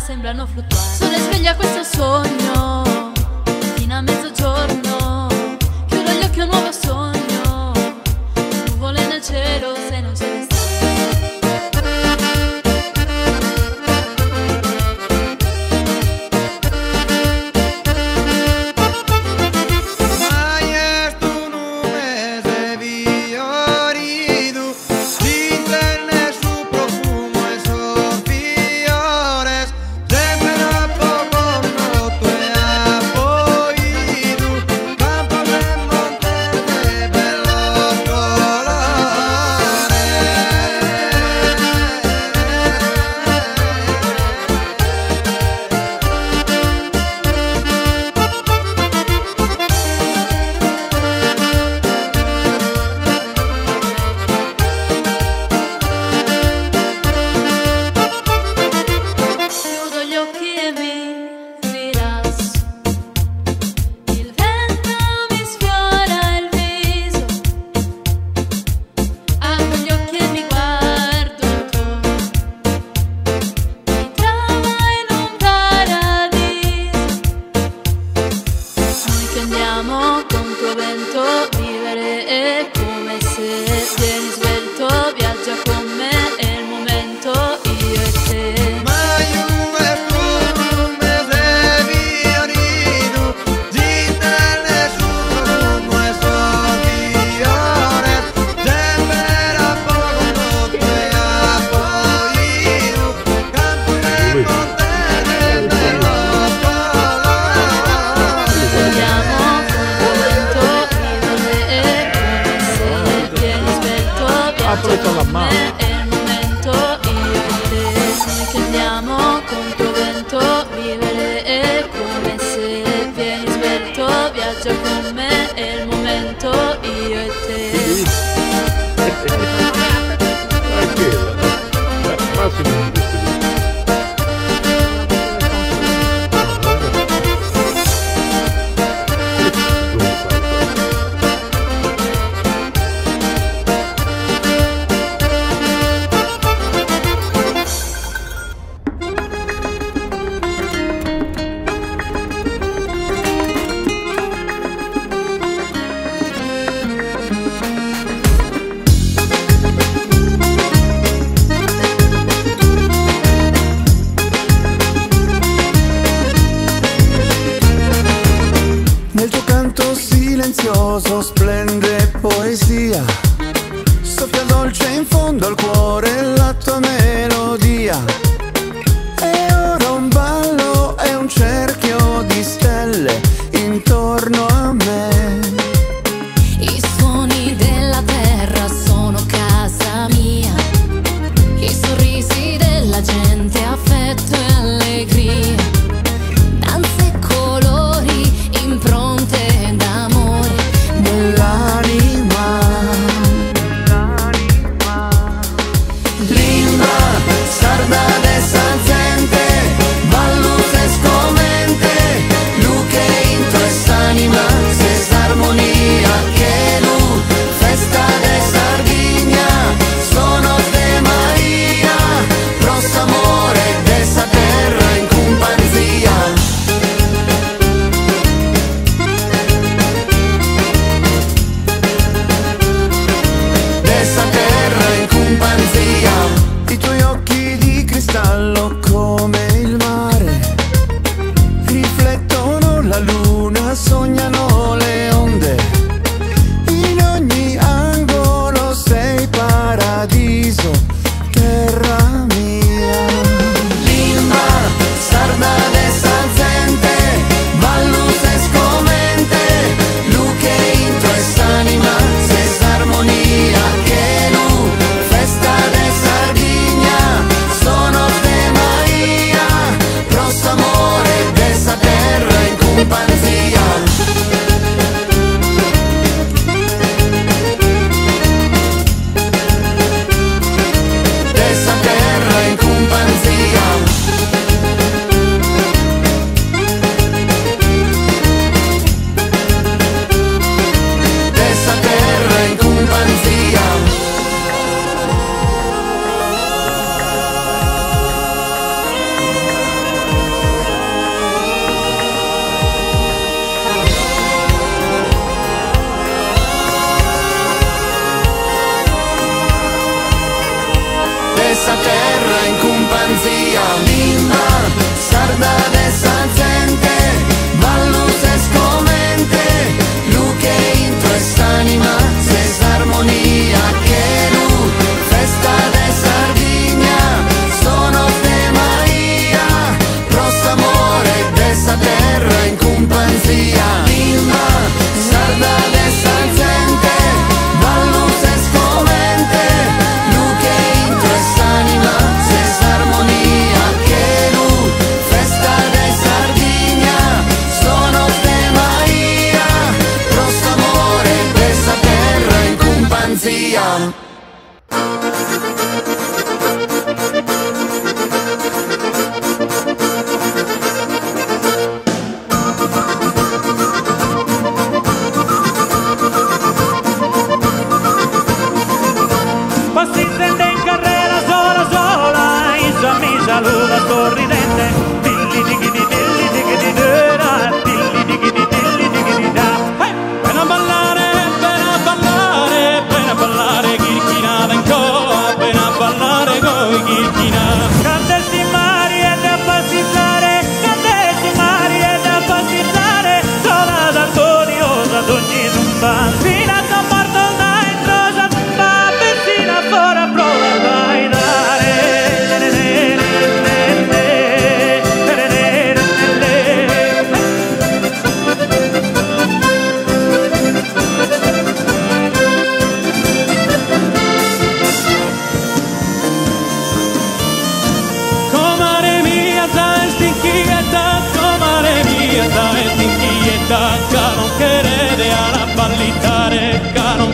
Sembrano fluttuare. Sole sveglia, questo è un sogno fino a mezzogiorno. Chiudo gli occhi a un nuovo sogno. Nuvole nel cielo se non ce ne sta. Contro vento, vivere è come se vieni svelto, viaggia con me, è il momento, io e te. Apro la mano. È il momento, io e te. Noi che andiamo contro vento, vivere è come se vieni svelto, viaggia con me, è il momento, io e te. Massimo. Nel tuo canto silenzioso splende poesia, soffia dolce in fondo al cuore la tua melodia. E ora un ballo e un cerchio di stelle intorno a me. I suoni della terra sono casa mia, i sorrisi della gente, affetto e allegria, danze e colori, impronte d'amore Nell'anima, Limba, sardane sanzente, balluse scomente, luce in tua anima, se s'armonia.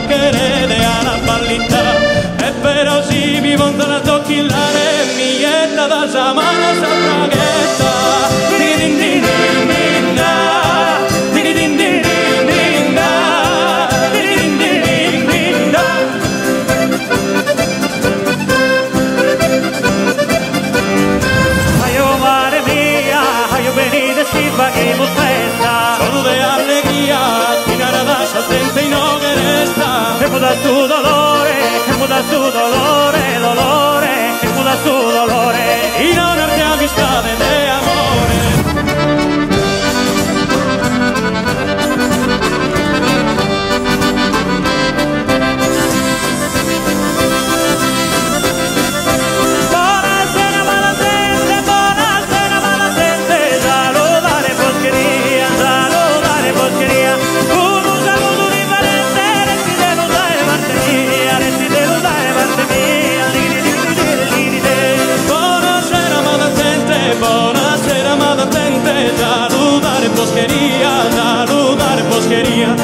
querere alla pallita. E però si mi vontano a tocchillare miglietta da samana sapraghetta. Solo de alegría, tirará da gente y no que resta. E muda su dolore, dolore, e muda su dolore. Y no darte amistad de amore. Saludare poscheria,